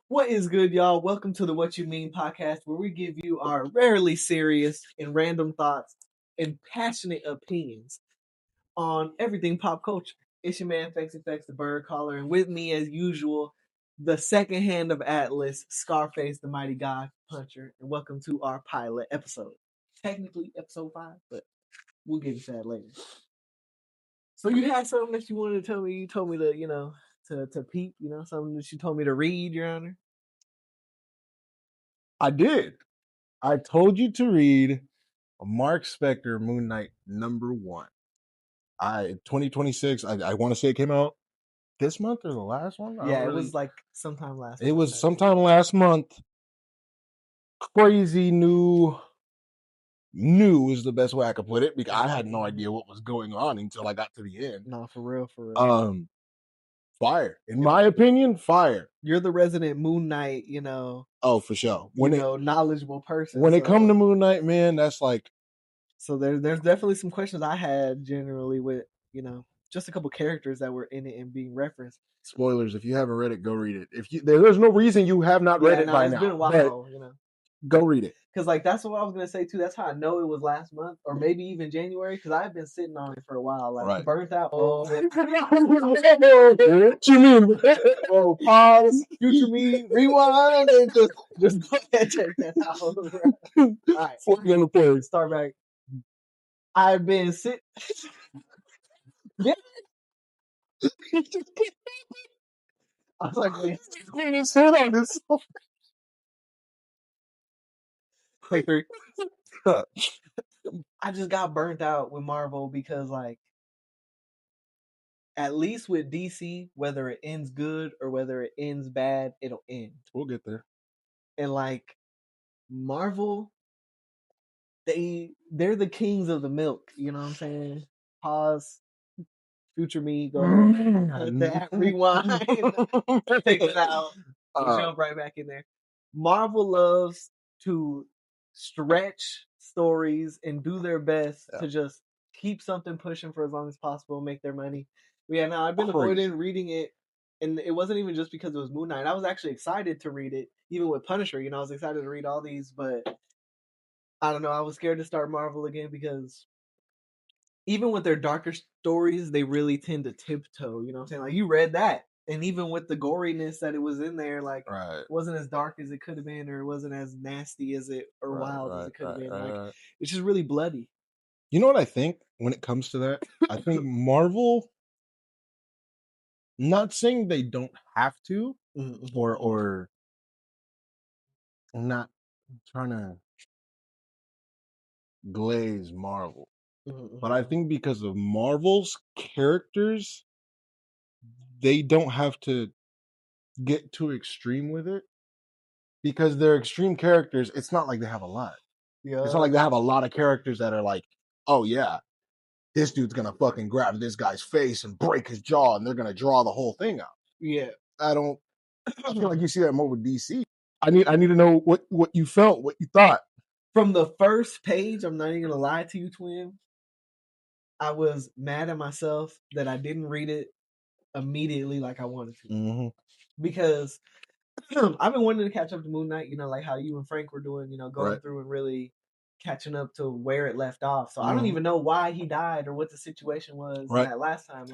What is good, y'all? Welcome to the What You Mean podcast, where we give you our rarely serious and random thoughts and passionate opinions on everything pop culture. It's your man, Fex the Bird Caller, and with me, as usual, the second hand of Atlas, Scarph4ce, the Mighty God Puncher, and welcome to our pilot episode. Technically, episode 5, but we'll get into that later. So you had something that you wanted to tell me. You told me to, to peep, something that you told me to read, Your Honor. I did. I told you to read Marc Spector Moon Knight #1. 2026. I want to say it came out this month or the last one. Yeah, it was like sometime last month. It was sometime last month. Crazy new is the best way I could put it, because I had no idea what was going on until I got to the end. No, for real. Fire. In my opinion, fire. You're the resident Moon Knight, Oh, for sure. Knowledgeable person. When it come to Moon Knight, man, that's like. So there's definitely some questions I had generally with, just a couple characters that were in it and being referenced. Spoilers, if you haven't read it, go read it. There's no reason you have not read it by now. It's been a while, Go read it. Because, that's what I was going to say, too. That's how I know it was last month or maybe even January, because I've been sitting on it for a while. Right. Burnt out. What you mean? Oh, pause. Future me. Rewind. And just go ahead and check that out. All right. 4 minute play. Start back. I've been sitting. Yeah. I was like, wait. On this. Take 3. I just got burnt out with Marvel because, at least with DC, whether it ends good or whether it ends bad, it'll end. We'll get there. And Marvel, they're the kings of the milk. You know what I'm saying? Pause. Future me, go that rewind, take it out, jump right back in there. Marvel loves to stretch stories and do their best to just keep something pushing for as long as possible, make their money. Yeah, now I've been avoiding reading it, and it wasn't even just because it was Moon Knight. I was actually excited to read it, even with Punisher. I was excited to read all these, but I don't know. I was scared to start Marvel again because even with their darker stories, they really tend to tiptoe. You know what I'm saying? You read that, and even with the goriness that it was in there, it wasn't as dark as it could have been, or it wasn't as nasty as it or wild as it could have been. It's just really bloody. You know what I think when it comes to that? I think Marvel, not saying they don't have to, or I'm not trying to glaze Marvel. But I think because of Marvel's characters, they don't have to get too extreme with it. Because they're extreme characters, it's not like they have a lot. Yeah. It's not like they have a lot of characters that are like, oh yeah, this dude's gonna fucking grab this guy's face and break his jaw, and they're gonna draw the whole thing out. Yeah. I feel like you see that more with DC. I need to know what you felt, what you thought. From the first page, I'm not even gonna lie to you, twin. I was mad at myself that I didn't read it immediately like I wanted to. Because I've been wanting to catch up to Moon Knight, like how you and Frank were doing, going through and really catching up to where it left off. So I don't even know why he died or what the situation was that last time.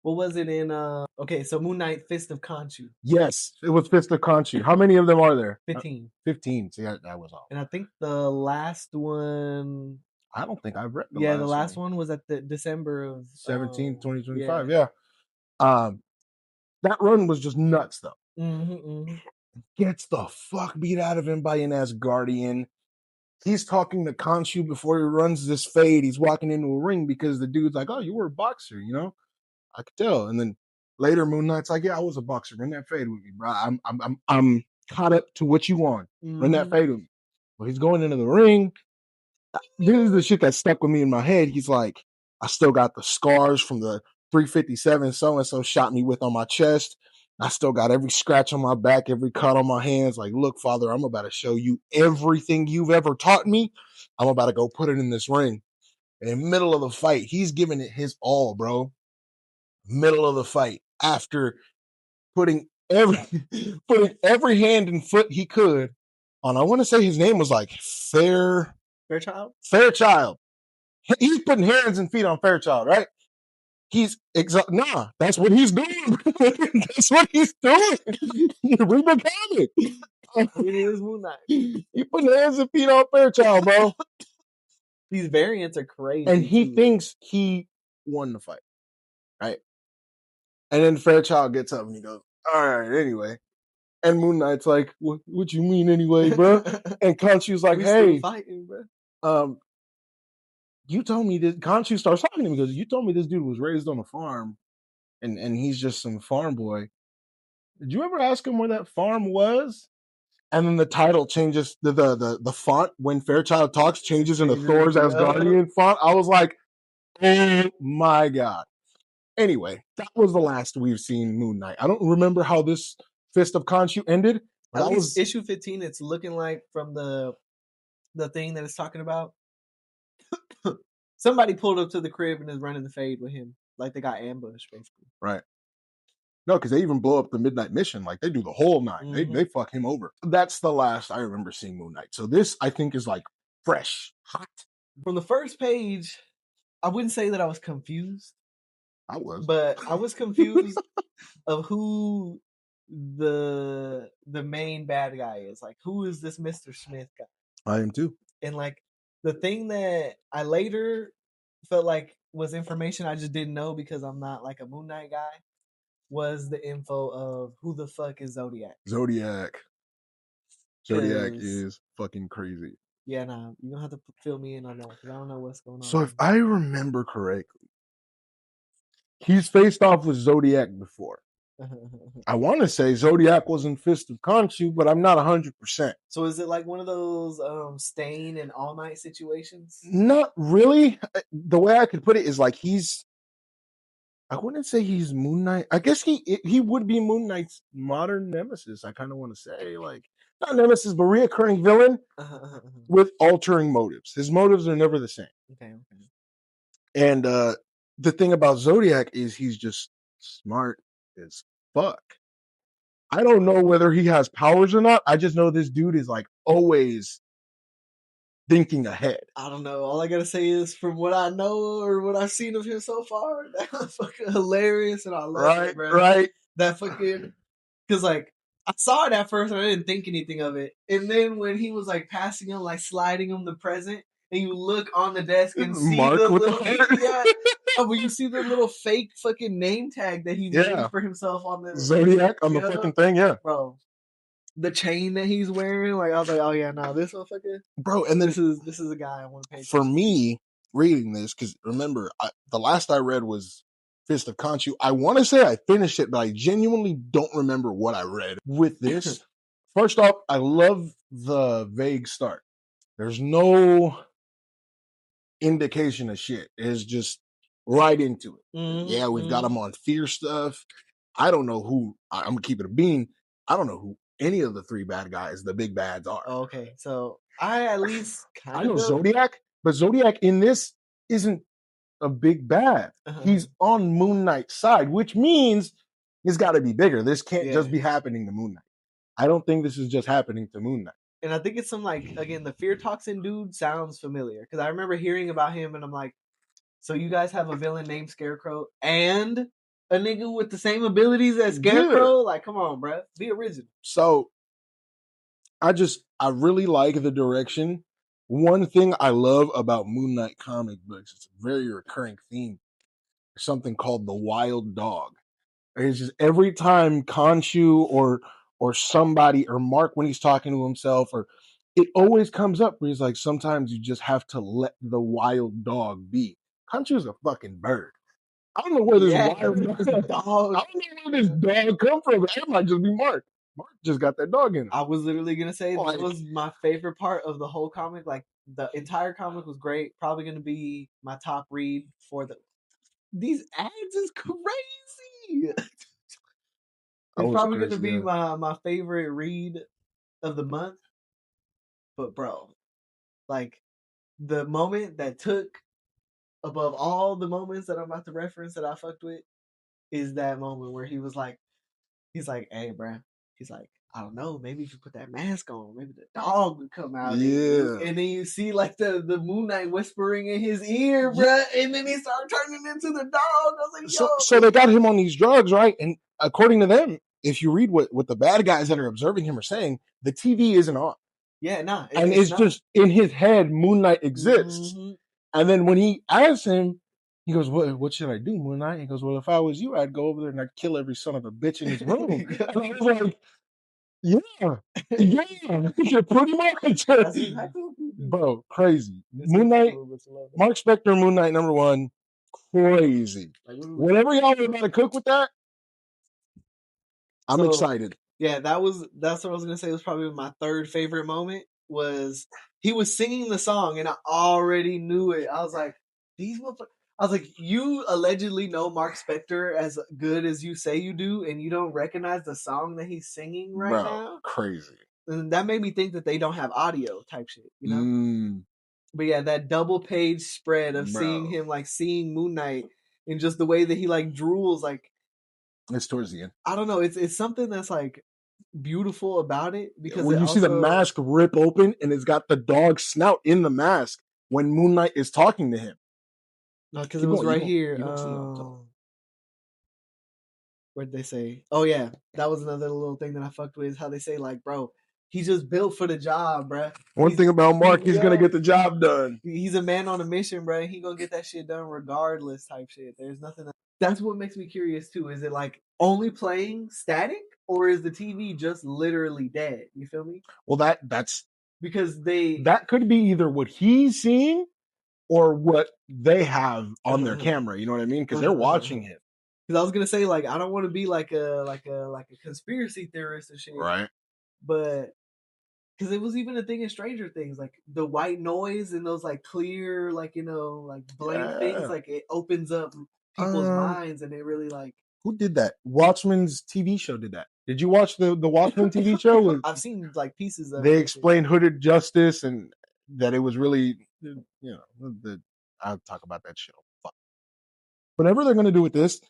What was it in so Moon Knight Fist of Khonshu. Yes, it was Fist of Khonshu. How many of them are there? 15. 15. See, that was all. And I think the last one, I don't think I've read the last one was at the December of 17, 2025. Yeah. That run was just nuts though. Gets the fuck beat out of him by an Asgardian. He's talking to Khonshu before he runs this fade. He's walking into a ring because the dude's like, oh, you were a boxer, I could tell. And then later Moon Knight's like, yeah, I was a boxer. Run that fade with me, bro. I'm caught up to what you want. Run that fade with me. Well, he's going into the ring. This is the shit that stuck with me in my head. He's like, I still got the scars from the 357 so-and-so shot me with on my chest. I still got every scratch on my back, every cut on my hands. Like, look, Father, I'm about to show you everything you've ever taught me. I'm about to go put it in this ring. And in the middle of the fight, he's giving it his all, bro. Middle of the fight, after putting every hand and foot he could on. I want to say his name was like Fairchild. Fairchild. He's putting hands and feet on Fairchild, right? That's what he's doing. That's what he's doing. Read the comic. It is Moon Knight. He putting hands and feet on Fairchild, bro. These variants are crazy. And he thinks he won the fight, right? And then Fairchild gets up and he goes, all right, anyway. And Moon Knight's like, what you mean anyway, bro? And Khonshu's like, hey, still fighting, bro. You told me this. Khonshu starts talking to him because you told me this dude was raised on a farm and he's just some farm boy. Did you ever ask him where that farm was? And then the title changes, the font when Fairchild talks changes into Thor's Asgardian font. I was like, oh my God. Anyway, that was the last we've seen Moon Knight. I don't remember how this Fist of Khonshu ended. At least issue 15, it's looking like from the thing that it's talking about. Somebody pulled up to the crib and is running the fade with him. Like they got ambushed, basically. Right. No, because they even blow up the Midnight Mission. Like they do the whole night. Mm-hmm. They fuck him over. That's the last I remember seeing Moon Knight. So this, I think, is like fresh, hot. From the first page, I wouldn't say that I was confused. I was. But I was confused of who the main bad guy is. Like, who is this Mr. Smith guy? I am too. And like the thing that I later felt like was information I just didn't know because I'm not like a Moon Knight guy was the info of who the fuck is Zodiac. Zodiac is fucking crazy. Yeah, nah, you're gonna have to fill me in on that because I don't know what's going on. So if I remember correctly, he's faced off with Zodiac before. I want to say Zodiac was in Fist of Khonshu, but I'm not 100%. So is it like one of those Stain and All Might situations? Not really. The way I could put it is like I wouldn't say he's Moon Knight. I guess he would be Moon Knight's modern nemesis. I kind of want to say like not nemesis, but reoccurring villain with altering motives. His motives are never the same. Okay. And the thing about Zodiac is he's just smart as fuck. I don't know whether he has powers or not. I just know this dude is like always thinking ahead. I don't know. All I gotta say is from what I know or what I've seen of him so far, that's fucking hilarious and I love it, bro. Right. That fucking because like I saw it at first and I didn't think anything of it. And then when he was like passing him, like sliding him the present, and you look on the desk and see Mark the with little when you see the little fake fucking name tag that he made for himself on the Zodiac on the fucking thing, bro. The chain that he's wearing, like I was like, oh yeah, no, this motherfucker, bro. And then this is a guy I want to pay for me reading this because remember the last I read was Fist of Khonshu. I want to say I finished it, but I genuinely don't remember what I read with this. First off, I love the vague start. There's no indication of shit. It's just right into it. Mm-hmm. Yeah, we've got him on fear stuff. I don't know who. I'm gonna keep it a bean. I don't know who any of the three bad guys, the big bads, are. Okay, so I at least I know Zodiac, but Zodiac in this isn't a big bad. He's on Moon Knight's side, which means it's got to be bigger. This can't just be happening to Moon Knight. I don't think this is just happening to Moon Knight. And I think it's some like, again, the fear toxin dude sounds familiar because I remember hearing about him and I'm like, so you guys have a villain named Scarecrow and a nigga with the same abilities as Scarecrow? Like, come on, bro. Be original. So I really like the direction. One thing I love about Moon Knight comic books, it's a very recurring theme. There's something called the wild dog. It's just every time Khonshu or somebody or Mark when he's talking to himself, or it always comes up where he's like, sometimes you just have to let the wild dog be. Khonshu's a fucking bird. I don't know where this wild dog. I don't know where this dog come from. It might just be Mark. Mark just got that dog in him. I was literally gonna say that was my favorite part of the whole comic. Like the entire comic was great. Probably gonna be my top read for these ads is crazy. It's probably going to be my favorite read of the month. But bro, like the moment that took above all the moments that I'm about to reference that I fucked with is that moment where he was like, He's like, hey, bruh. He's like, I don't know. Maybe if you put that mask on, maybe the dog would come out. Yeah. And then you see like the Moon Knight whispering in his ear, bruh. And then he started turning into the dog. I was like, yo. So they got him on these drugs, right? And according to them, if you read what the bad guys that are observing him are saying, the TV isn't on. Yeah, nah. And it's just in his head, Moon Knight exists. Mm-hmm. And then when he asks him, he goes, what should I do, Moon Knight? He goes, well, if I was you, I'd go over there and I'd kill every son of a bitch in his room. And I was like, yeah, pretty much. That's exactly what you do. Bro, crazy. Moon Knight, Marc Spector Moon Knight #1, crazy. Whatever y'all are about to cook with that, I'm excited. Yeah, that's what I was gonna say was probably my third favorite moment. Was he was singing the song and I already knew it. I was like, these motherfuckers. I was like, you allegedly know Marc Spector as good as you say you do, and you don't recognize the song that he's singing right now? Crazy. And that made me think that they don't have audio type shit, you know? But yeah, that double page spread of seeing him, like seeing Moon Knight and just the way that he like drools, like it's towards the end. I don't know. It's something that's like beautiful about it because when you see the mask rip open and it's got the dog snout in the mask when Moon Knight is talking to him. No, because it was right here. What'd they say? Oh yeah, that was another little thing that I fucked with. Is how they say like, bro, he's just built for the job, bro. One thing about Mark, he's gonna get the job done. He's a man on a mission, bro. He gonna get that shit done regardless, type shit. There's nothing. That's what makes me curious too. Is it like only playing static, or is the TV just literally dead? You feel me? Well, that's because that could be either what he's seeing or what they have on their camera. You know what I mean? Because they're watching him. Because I was gonna say, like, I don't want to be like a conspiracy theorist and shit, right? But because it was even a thing in Stranger Things, like the white noise and those like clear, like like blank things, like it opens up people's minds, and it really like. Who did that? Watchmen's TV show did that. Did you watch the Watchmen TV show? I've seen like pieces of it. They explained Hooded Justice and that it was really, I'll talk about that show. Whatever they're gonna do with this,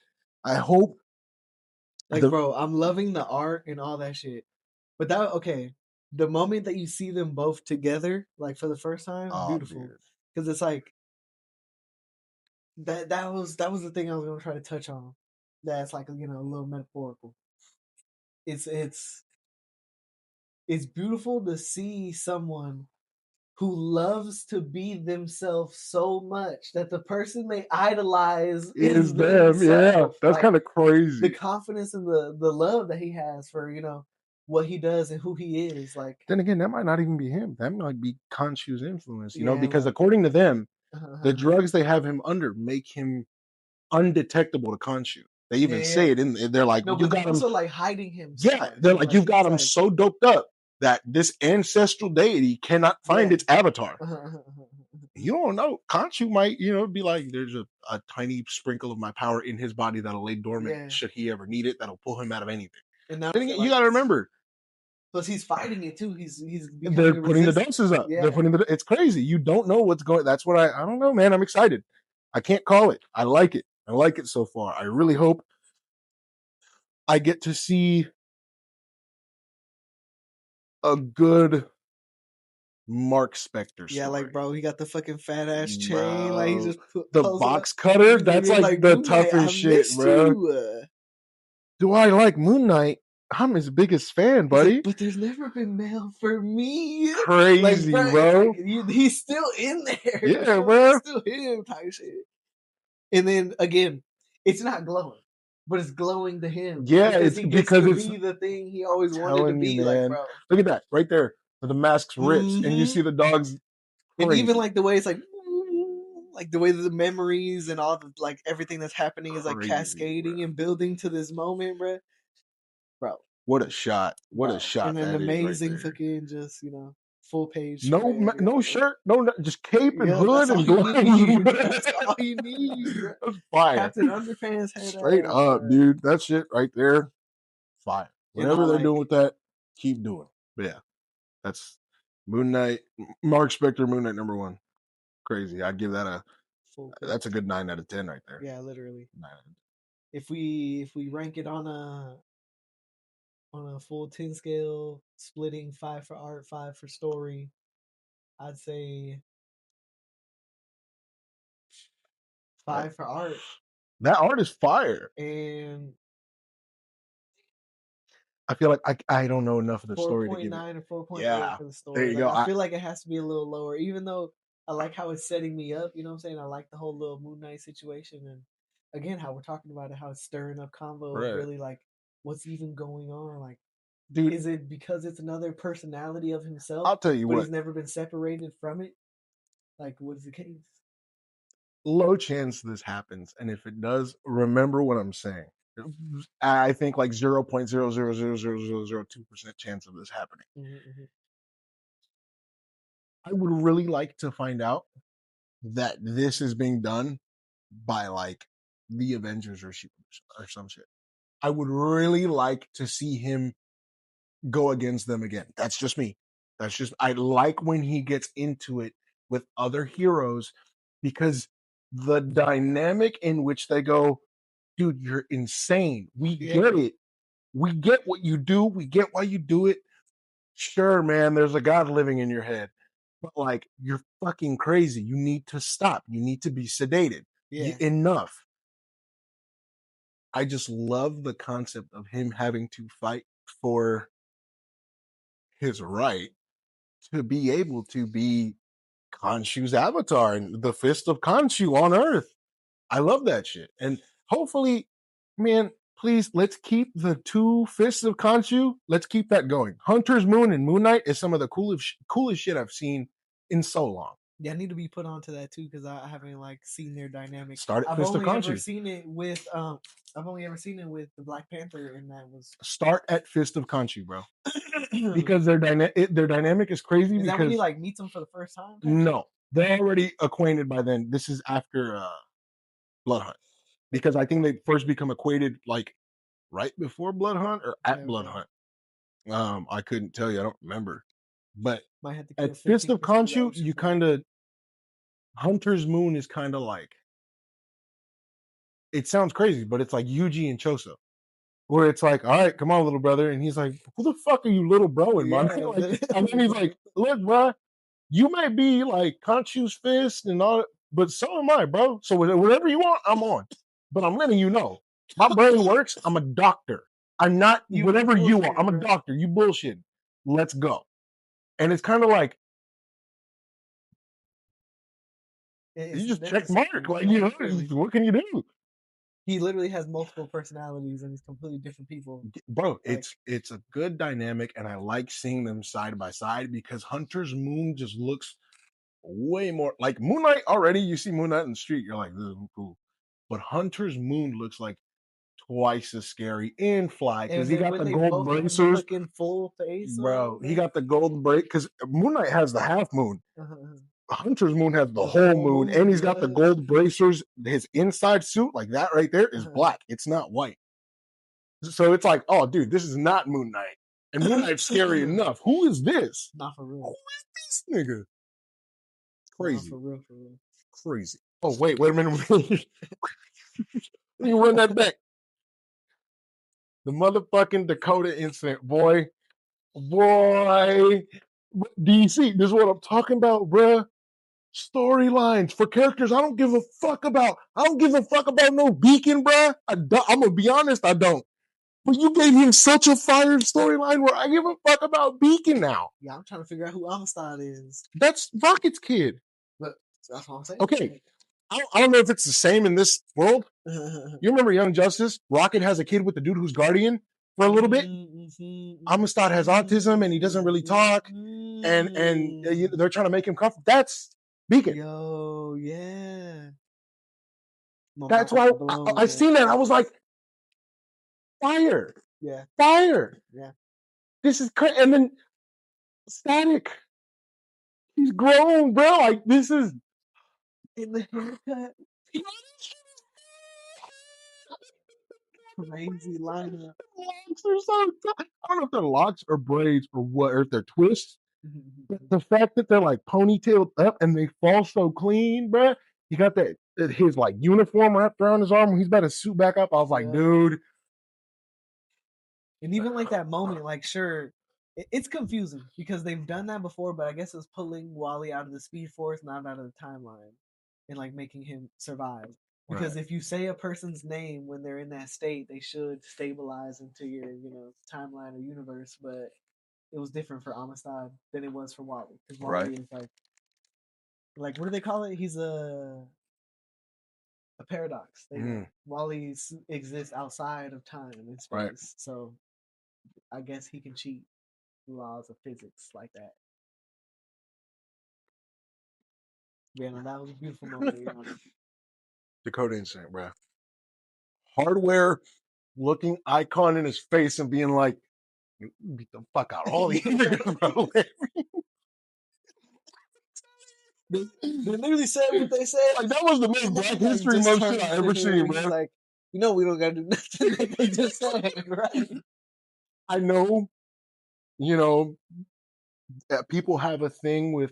I hope. Like, bro, I'm loving the art and all that shit. But the moment that you see them both together, like for the first time, beautiful. Because it's like that was the thing I was gonna try to touch on. That's like a little metaphorical. It's beautiful to see someone who loves to be themselves so much that the person they idolize is them. Yeah, that's kind of crazy. The confidence and the love that he has for what he does and who he is. Like, then again, that might not even be him. That might be Khonshu's influence. Because according to them, the drugs they have him under make him undetectable to Khonshu. They even say it they're like, no, but they're also like hiding him. Yeah, they're like, you've got him so doped up that this ancestral deity cannot find its avatar. You don't know. Khonshu might, be like, there's a tiny sprinkle of my power in his body that'll lay dormant should he ever need it. That'll pull him out of anything. And then again, you got to remember. Plus, he's fighting it too. They're putting the doses up. Yeah. It's crazy. You don't know what's going. That's what I don't know, man. I'm excited. I can't call it. I like it. I like it so far. I really hope I get to see a good Marc Spector story. Yeah, like, bro, he got the fucking fat ass chain. Like, he just the box cutter. That's like the toughest shit, bro. Do I like Moon Knight? I'm his biggest fan, buddy. Like, but there's never been mail for me. Crazy, like, bro. He's still in there. Yeah, bro. It's still him type shit. And then again, it's not glowing, but it's glowing to him. Yeah, because it's be the thing he always wanted to be. Like, bro, look at that right there. The mask's rips, and you see the dogs. And even like the way it's like the way that the memories and all the like everything that's happening is like cascading and building to this moment, bro. What a shot! What a shot! And an amazing fucking just full page. No shirt, no, just cape and hood and gloves. That's all you need. Bro. That's fire. Captain Underpants head straight up, dude. That shit right there, fire. Whatever they're doing with that, keep doing. But yeah, that's Moon Knight, Marc Spector Moon Knight #1. Crazy. I'd give that that's a good 9 out of 10 right there. Yeah, literally. 9 out of 10. If we rank it on on a full 10 scale, splitting 5 for art, 5 for story, I'd say 5 for art. That art is fire. And I feel like I don't know enough of the story to give it. 4.9 or 4.8 Yeah, for the story. there you like, go. I feel like it has to be a little lower, even though I like how it's setting me up. You know what I'm saying? I like the whole little Moon Knight situation, and again, how we're talking about it, how it's stirring up convo of really like what's even going on. Like, dude, is it because it's another personality of himself? I'll tell you but what. He's never been separated from it. Like, what is the case? Low chance this happens, and if it does, remember what I'm saying. I think like 0.0000002% chance of this happening. Mm-hmm. I would really like to find out that this is being done by like the Avengers or some shit. I would really like to see him go against them again. That's just me. I like when he gets into it with other heroes, because the dynamic in which they go, dude, you're insane. We get it. We get what you do. We get why you do it. Sure, man, there's a God living in your head. But like, you're fucking crazy. You need to stop. You need to be sedated. Enough. I just love the concept of him having to fight for his right to be able to be Khonshu's avatar and the fist of Khonshu on Earth. I love that shit. And hopefully, man, please, let's keep the two fists of Khonshu. Let's keep that going. Hunter's Moon and Moon Knight is some of the coolest shit I've seen in so long. Yeah, I need to be put onto that too, because I haven't like seen their dynamic. I've only ever seen it with the Black Panther, and that was start at Fist of Khonshu, bro. Because their dynamic is crazy. Is that when he like meets them for the first time? No, they're already acquainted by then. This is after Blood Hunt, because I think they first become acquainted like right before Blood Hunt or at Blood Hunt. I couldn't tell you. I don't remember. But at Fist of Khonshu, you kind of Hunter's Moon is kind of like, it sounds crazy, but it's like Yuji and Choso, where it's like, all right, come on, little brother, and he's like, who the fuck are you, little bro? And like, and then he's like, look, bro, you might be like Khonshu's fist and all, but so am I, bro. So whatever you want, I'm on. But I'm letting you know, my brain works. I'm a doctor. I'm not whatever you want. I'm a doctor. You bullshit. Let's go. And it's kind of like, you just check Mark. Like, you know, what can you do? He literally has multiple personalities and he's completely different people. Bro, it's a good dynamic, and I like seeing them side by side, because Hunter's Moon just looks way more like Moon Knight already. You see Moon Knight in the street, you're like, this is cool. But Hunter's Moon looks like twice as scary and fly, because he got the gold bracers. Looking full face, bro. He got the gold break, because Moon Knight has the half moon. Hunter's Moon has the whole moon, and he's got the gold bracers. His inside suit, like that right there, is black. It's not white. So it's like, oh, dude, this is not Moon Knight. And Moon Knight's scary enough. Who is this? Not for real. Who is this nigga? Crazy. Not for real. Crazy. Oh, wait a minute. Let me run that back. The motherfucking Dakota Incident, boy. DC, this is what I'm talking about, bruh. Storylines for characters I don't give a fuck about. I don't give a fuck about no Beacon, bruh. I'm going to be honest, I don't. But you gave him such a fire storyline where I give a fuck about Beacon now. Yeah, I'm trying to figure out who Amistad is. That's Rocket's kid. But that's what I'm saying. Okay. I don't know if it's the same in this world. You remember Young Justice? Rocket has a kid with the dude who's Guardian for a little bit. Amistad has autism and he doesn't really talk. And they're trying to make him comfortable. That's Beacon. Yo, yeah. That's why I seen that. I was like, fire. Yeah. Fire. Yeah. This is crazy. And then Static. He's grown, bro. Like, this is in the haircut. Crazy lineup. Locks are so I don't know if they're locks or braids or what, or if they're twists. But the fact that they're like ponytailed up and they fall so clean, bro. He got that his like uniform wrapped around his arm when he's about to suit back up. I was like, dude, And even like that moment, like sure, it's confusing because they've done that before, but I guess it's pulling Wally out of the Speed Force, not out of the timeline, and like making him survive. Because if you say a person's name when they're in that state, they should stabilize into your, timeline or universe. But it was different for Amistad than it was for Wally. Because Wally is like what do they call it? He's a paradox. Wally exists outside of time and space, so I guess he can cheat laws of physics like that. Yeah, no, that was a beautiful moment. Dakota Incident, bro. Hardware looking Icon in his face and being like, beat the fuck out all these niggas, bro. They literally said what they said. Like, that was the most Black History Month shit I ever seen, bro. Like, we don't gotta do nothing that they just said, right? I know, that people have a thing with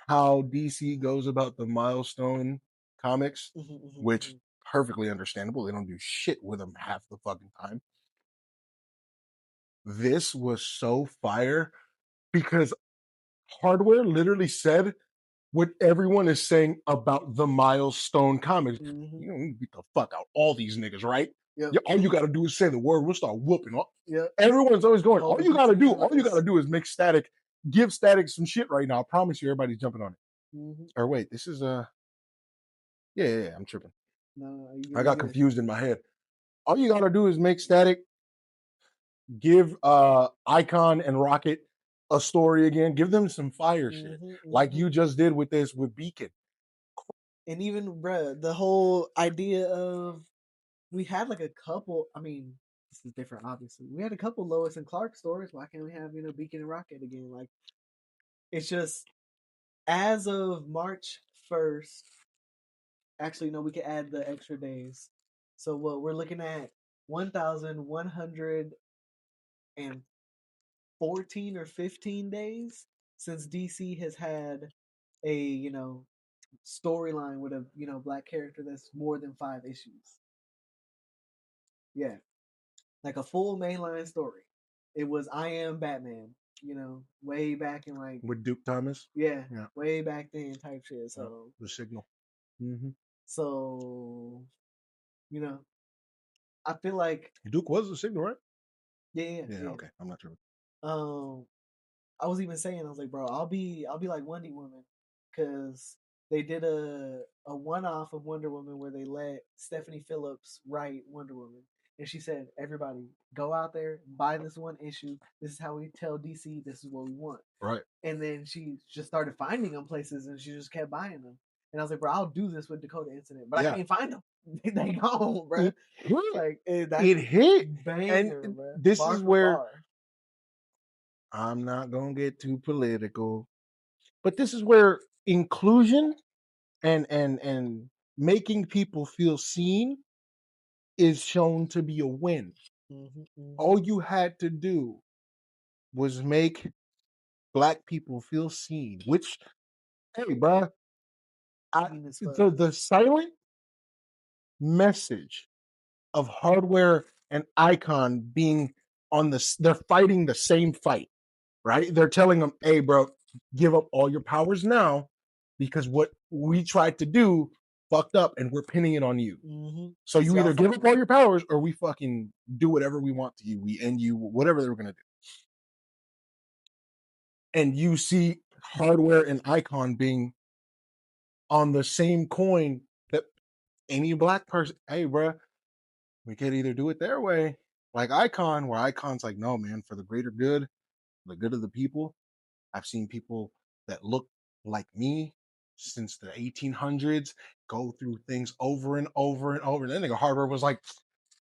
how DC goes about the milestone comics, which perfectly understandable. They don't do shit with them half the fucking time. This was so fire because Hardware literally said what everyone is saying about the milestone comics. You beat the fuck out all these niggas, right? Yep. All you gotta do is say the word, we'll start whooping. Yep. Everyone's always going, all you gotta do is make Static, give Static some shit right now. I promise you everybody's jumping on it. Or wait, this is yeah, I'm tripping. No, I got confused in my head. All you gotta do is make Static, give Icon and Rocket a story again, give them some fire shit, like you just did with Beacon. And even, bruh, the whole idea of, we had like a couple, I mean, this is different, obviously. We had a couple Lois and Clark stories. Why can't we have, Beacon and Rocket again? Like, it's just, as of March 1st, actually, no, we can add the extra days. So what we're looking at 1,114 or 15 days since DC has had a, storyline with a, black character that's more than 5 issues. Yeah. Like a full mainline story. It was I Am Batman, way back in like with Duke Thomas. Yeah. Way back then type shit. So the Signal. So, I feel like Duke was the Signal, right? Yeah. Okay, I'm not sure. I was even saying, I was like, bro, I'll be like Wonder Woman, because they did a one-off of Wonder Woman where they let Stephanie Phillips write Wonder Woman, and she said, everybody go out there, buy this one issue. This is how we tell DC this is what we want. Right. And then she just started finding them places, and she just kept buying them. And I was like, bro, I'll do this with Dakota Incident, but I can't find them. They gone, bro. It hit. Banger, and bro. This bar is where bar. I'm not gonna get too political, but this is where inclusion and making people feel seen is shown to be a win. All you had to do was make Black people feel seen, which, hey, bro, the silent message of Hardware and Icon being they're fighting the same fight, right? They're telling them, hey, bro, give up all your powers now, because what we tried to do fucked up and we're pinning it on you. So you either give up all your powers or we fucking do whatever we want to you. We end you, whatever they were going to do. And you see Hardware and Icon being on the same coin that any Black person, hey, bro, we could either do it their way, like Icon, where Icon's like, no, man, for the greater good, the good of the people. I've seen people that look like me since the 1800s go through things over and over and over. And then nigga Hardware was like,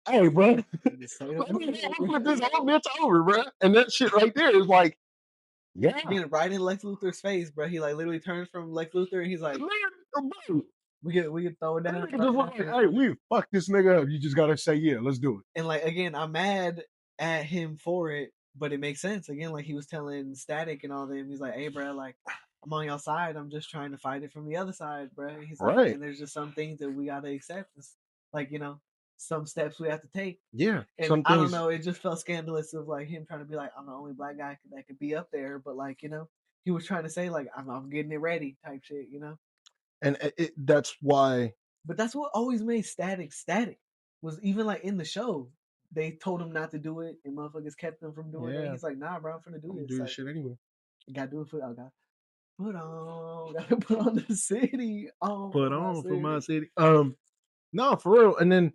hey, bro, put this whole bitch over, bro. And that shit right there is like, yeah. Getting right in Lex Luthor's face, bro. He like literally turns from Lex Luthor and he's like, we can throw it down. Just like, hey, we fuck this nigga up. You just gotta say, yeah, let's do it. And like, again, I'm mad at him for it, but it makes sense. Again, like he was telling Static and all them, he's like, hey, bro, like, I'm on your side. I'm just trying to fight it from the other side, bro. He's like, and there's just some things that we gotta accept. It's like, some steps we have to take. Yeah, and some I don't things. know, it just felt scandalous of like him trying to be like, I'm the only black guy that could be up there, but like, you know, he was trying to say like, I'm getting it ready type shit, you know. And that's why. But that's what always made Static was even like in the show. They told him not to do it, and motherfuckers kept him from doing it. He's like, nah, bro, I'm finna do I'm this. do this Like, shit anyway. gotta do it for gotta put on the city. Put on for my city. No, for real. And then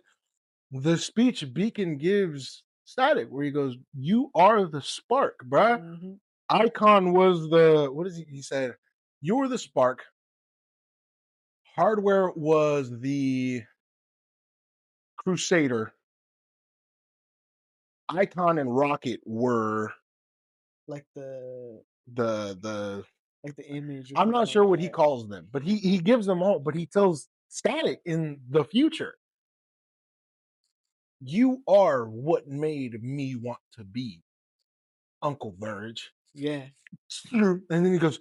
the speech Beacon gives Static, where he goes, "You are the spark, bruh." Mm-hmm. Icon was the, what is he said? You were the spark. Hardware was the Crusader. Icon and Rocket were like the like the image. I'm not sure what he calls them, but he gives them all. But he tells Static in the future, "You are what made me want to be Uncle Verge." Yeah. And then he goes,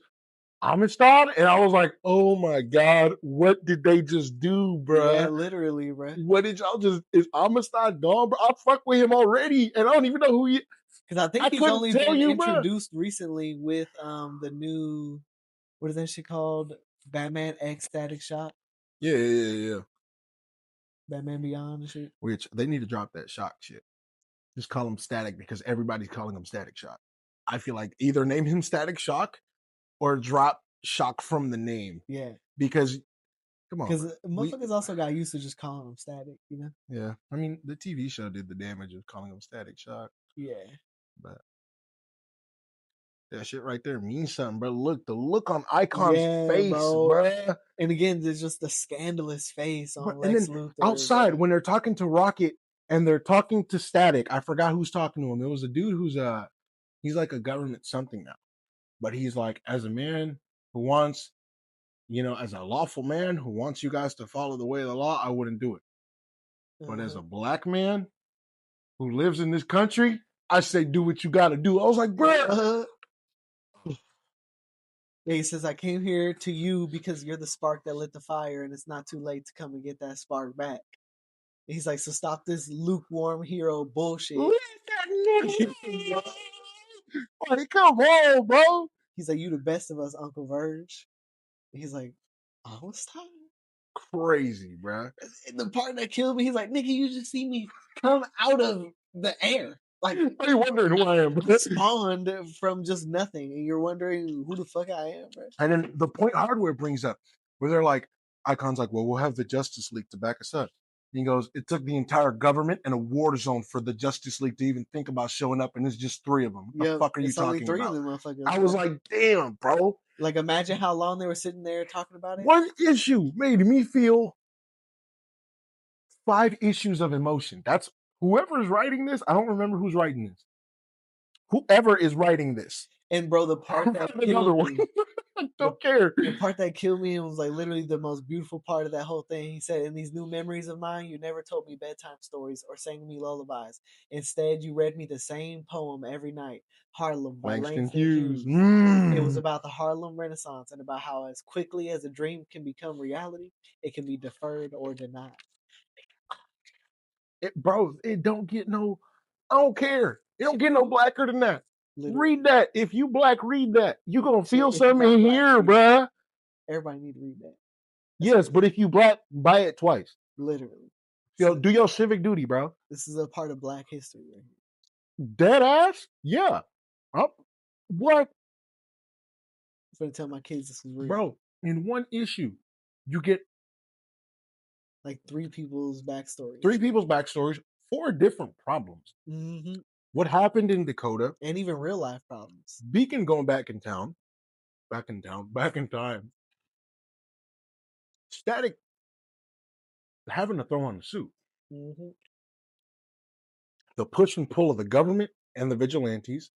Amistad? And I was like, oh my God, what did they just do, bro? Yeah, literally, bro. What did y'all just, is Amistad gone, bro? I fuck with him already, and I don't even know who he, because I think he's only been introduced recently with the new, what is that shit called? Batman X Static Shock. Yeah. Batman Beyond and shit. Which they need to drop that Shock shit. Just call him Static because everybody's calling him Static Shock. I feel like either name him Static Shock or drop Shock from the name. Yeah. Because, come on. Because motherfuckers also got used to just calling him Static, you know? Yeah. I mean, the TV show did the damage of calling him Static Shock. Yeah. But that shit right there means something, bro. Look, the look on Icon's face, bro. And again, there's just the scandalous face on Lex Luthor. Outside, when they're talking to Rocket and they're talking to Static, I forgot who's talking to him. It was a dude who's he's like a government something now. But he's like, as a man who wants, as a lawful man who wants you guys to follow the way of the law, I wouldn't do it. But as a black man who lives in this country, I say do what you gotta do. I was like, bro. Yeah, he says, I came here to you because you're the spark that lit the fire, and it's not too late to come and get that spark back. And he's like, so stop this lukewarm hero bullshit. Let that nigga like, come on, bro. He's like, you the best of us, Uncle Verge. And he's like, oh, stop. Crazy, bro. And the part that killed me, he's like, nigga, you just see me come out of the air. Like, are you wondering who I am? Spawned from just nothing, and you're wondering who the fuck I am, bro. And then the point Hardware brings up, where they're like, Icon's like, well, we'll have the Justice League to back us up. And he goes, it took the entire government and a war zone for the Justice League to even think about showing up, and it's just 3 of them. What the fuck are you talking about? Only 3 of them motherfuckers. I was like, damn, bro. Like, imagine how long they were sitting there talking about it. One issue made me feel 5 issues of emotion. That's whoever's writing this. I don't remember who's writing this. Whoever is writing this. And bro, the part that killed me, I don't care. The part that killed me, and was like literally the most beautiful part of that whole thing. He said, in these new memories of mine, you never told me bedtime stories or sang me lullabies. Instead, you read me the same poem every night, Harlem by Langston Hughes. It was about the Harlem Renaissance and about how as quickly as a dream can become reality, it can be deferred or denied. It don't get no, I don't care. It don't get no blacker than that. Literally. Read that. If you black, read that. You're going to feel something in here, bruh. Everybody need to read that. Yes, but if you black, buy it twice. Literally. Yo, do your civic duty, bro. This is a part of Black history right here. Dead ass? Yeah. What? I'm going to tell my kids this is real. Bro, in one issue, you get like 3 people's backstories. 3 people's backstories, 4 different problems. Mm-hmm. What happened in Dakota. And even real life problems. Beacon going back in time. Static having to throw on the suit. Mm-hmm. The push and pull of the government and the vigilantes.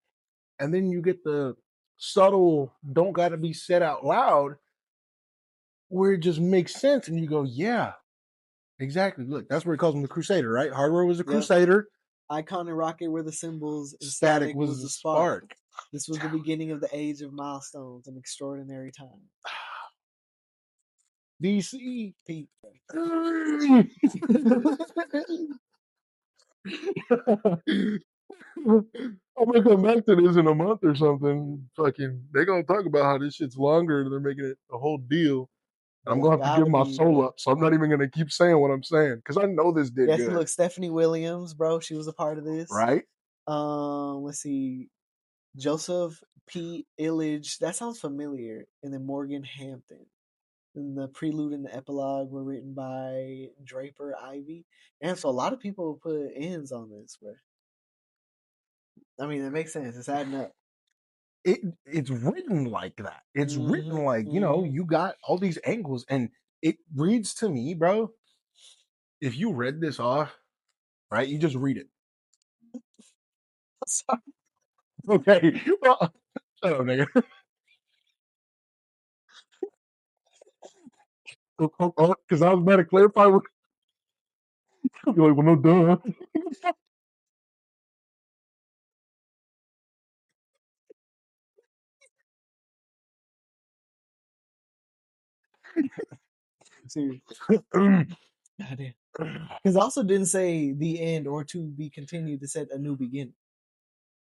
And then you get the subtle, don't got to be said out loud, where it just makes sense. And you go, yeah, exactly. Look, that's where he calls him the Crusader, right? Hardware was a Crusader. Icon and Rocket were the symbols. And Static was the spark. This was the beginning of the age of milestones, an extraordinary time. DC. Pete. I'm gonna come back to this in a month or something. Fucking, they gonna talk about how this shit's longer and they're making it a whole deal. And I'm It's gonna have to give gotta my be, soul bro. up, so I'm not even gonna keep saying what I'm saying because I know this did Yes, good, look, Stephanie Williams, bro. She was a part of this. right? Let's see. Joseph P. Illage. That sounds familiar. And then Morgan Hampton. And the prelude and the epilogue were written by Draper Ivy. And so a lot of people put ends on this, bro. I mean, it makes sense. It's adding up. It's written like that. It's written like, you know, you got all these angles, and it reads to me, bro. If you read this off, right, you just read it. Sorry. Okay. Well, shut up, nigga. Because I was about to clarify. You're like, well, no, duh. Seriously. Because also didn't say the end or to be continued. It said a new beginning.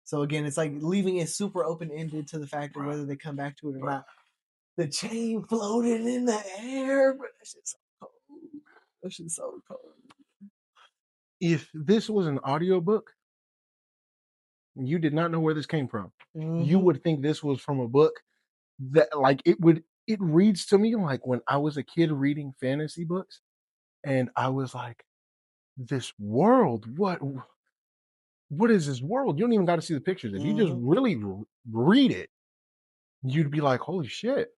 So again, it's like leaving it super open ended to the fact of whether they come back to it or not. The chain floated in the air, but that shit's so cold. That shit's so cold. If this was an audiobook, you did not know where this came from. You would think this was from a book that, like, it reads to me like when I was a kid reading fantasy books, and I was like, this world, what is this world? You don't even got to see the pictures. If you just really read it, you'd be like, holy shit,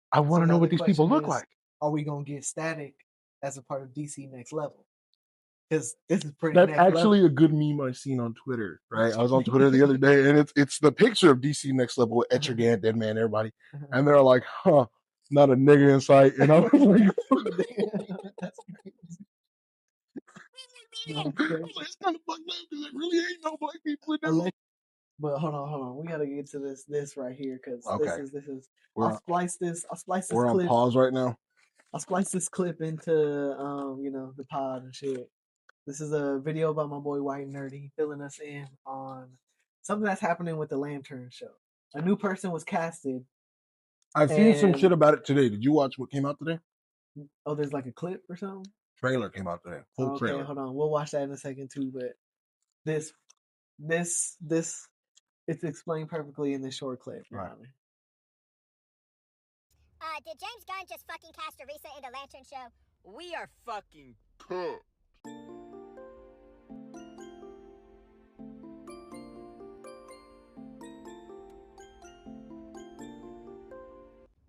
I want to know what these people look like. Are we gonna get Static as a part of DC Next Level? Because this is pretty. That's actually a good meme I've seen on Twitter. Right, I was on Twitter the other day, and it's the picture of DC Next Level with Etrigan, Dead Man, everybody, and they're like, huh, not a nigga in sight, and I was like, that's crazy. It's kind of fucked up because there really ain't no black people in there. But hold on. We gotta get to this right here because okay. this is. I'll splice this We're clip. on pause right now. I'll splice this clip into the pod and shit. This is a video by my boy White Nerdy filling us in on something that's happening with the Lantern show. A new person was casted. I've seen some shit about it today. Did you watch what came out today? Oh, there's like a clip or something? Trailer came out today. Full trailer. Hold on. We'll watch that in a second too, but this it's explained perfectly in this short clip. Right. Did James Gunn just fucking cast Arisa in the Lantern show? We are fucking cooked.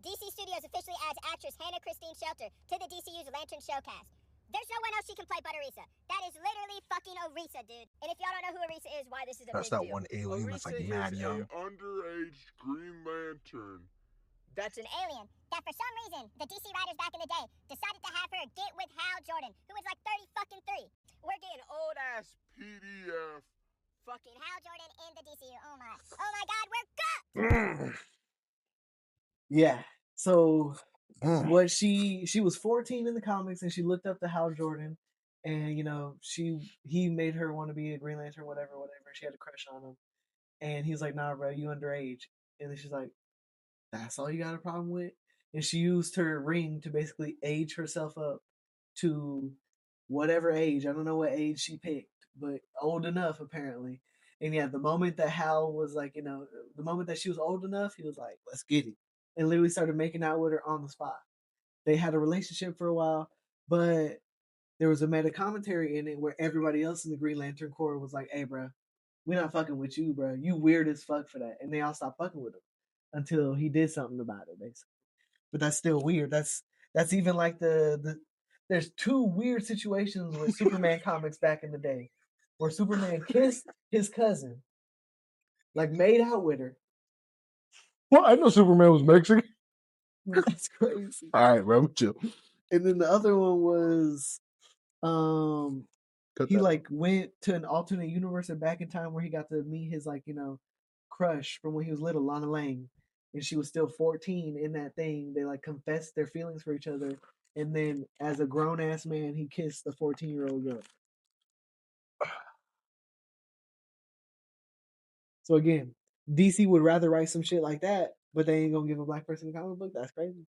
DC Studios officially adds actress Hannah Christine Shelter to the DCU's Lantern show cast. There's no one else she can play but Arisa. That is literally fucking Arisa, dude. And if y'all don't know who Arisa is, why this is a big deal. That's that one alien that's like mad young. Underage Green Lantern. That's an alien that for some reason the DC writers back in the day decided to have her get with Hal Jordan, who was like 30-fucking-3. We're getting old ass PDF. fucking Hal Jordan in the DCU. Oh my god, we're good. Yeah. So what she was 14 in the comics and she looked up to Hal Jordan and he made her want to be a Green Lantern, whatever. She had a crush on him. And he was like, nah, bro, you underage. And then she's like, that's all you got a problem with? And she used her ring to basically age herself up to whatever age. I don't know what age she picked, but old enough apparently. And yeah, the moment that Hal was like, the moment that she was old enough, he was like, let's get it. And literally started making out with her on the spot. They had a relationship for a while, but there was a meta commentary in it where everybody else in the Green Lantern Corps was like, hey, bro, we're not fucking with you, bro. You weird as fuck for that. And they all stopped fucking with him until he did something about it, basically. But that's still weird. That's even like the there's two weird situations with Superman comics back in the day where Superman kissed his cousin, like made out with her. Well, I know Superman was Mexican. That's crazy. All right, bro, chill. And then the other one was he like went to an alternate universe and back in time where he got to meet his crush from when he was little, Lana Lang, and she was still 14 in that thing. They like confessed their feelings for each other, and then as a grown ass man, he kissed the 14-year-old girl. So again, DC would rather write some shit like that, but they ain't gonna give a black person a comic book. That's crazy.